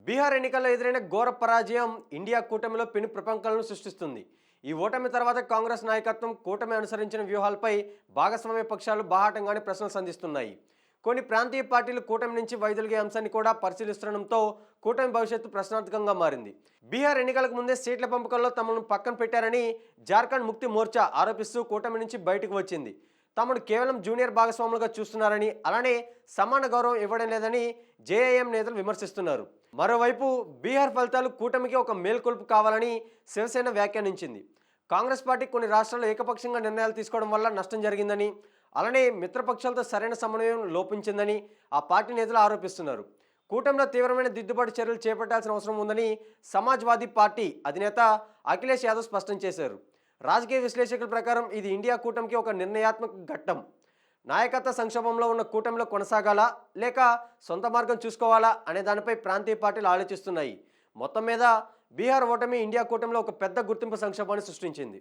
బీహార్ ఎన్నికల్లో ఎదురైన ఘోర పరాజయం ఇండియా కూటమిలో పెను ప్రపంకాలను సృష్టిస్తుంది. ఈ ఓటమి తర్వాత కాంగ్రెస్ నాయకత్వం కూటమి అనుసరించిన వ్యూహాలపై భాగస్వామ్య పక్షాలు బాహాటంగానే ప్రశ్నలు సంధిస్తున్నాయి. కొన్ని ప్రాంతీయ పార్టీలు కూటమి నుంచి వైదొలిగే అంశాన్ని కూడా పరిశీలిస్తుండటంతో కూటమి భవిష్యత్తు ప్రశ్నార్థకంగా మారింది. బీహార్ ఎన్నికలకు ముందే సీట్ల పంపకంలో తమను పక్కన పెట్టారని జార్ఖండ్ ముక్తి మోర్చా ఆరోపిస్తూ కూటమి నుంచి బయటకు వచ్చింది. తమను కేవలం జూనియర్ భాగస్వాములుగా చూస్తున్నారని, అలానే సమాన గౌరవం ఇవ్వడం లేదని జేఏఎం నేతలు విమర్శిస్తున్నారు. మరోవైపు బీహార్ ఫలితాలు కూటమికి ఒక మేల్కొల్పు కావాలని శివసేన వ్యాఖ్యానించింది. కాంగ్రెస్ పార్టీ కొన్ని రాష్ట్రాల్లో ఏకపక్షంగా నిర్ణయాలు తీసుకోవడం వల్ల నష్టం జరిగిందని, అలానే మిత్రపక్షాలతో సరైన సమన్వయం లోపించిందని ఆ పార్టీ నేతలు ఆరోపిస్తున్నారు. కూటమిలో తీవ్రమైన దిద్దుబాటు చర్యలు చేపట్టాల్సిన అవసరం ఉందని సమాజ్వాదీ పార్టీ అధినేత అఖిలేష్ యాదవ్ స్పష్టం చేశారు. రాజకీయ విశ్లేషకుల ప్రకారం ఇది ఇండియా కూటమికి ఒక నిర్ణయాత్మక ఘట్టం. నాయకత్వ సంక్షోభంలో ఉన్న కూటమిలో కొనసాగాలా లేక సొంత మార్గం చూసుకోవాలా అనే దానిపై ప్రాంతీయ పార్టీలు ఆలోచిస్తున్నాయి. మొత్తం మీద బీహార్ ఓటమి ఇండియా కూటమిలో ఒక పెద్ద గుర్తింపు సంక్షోభాన్ని సృష్టించింది.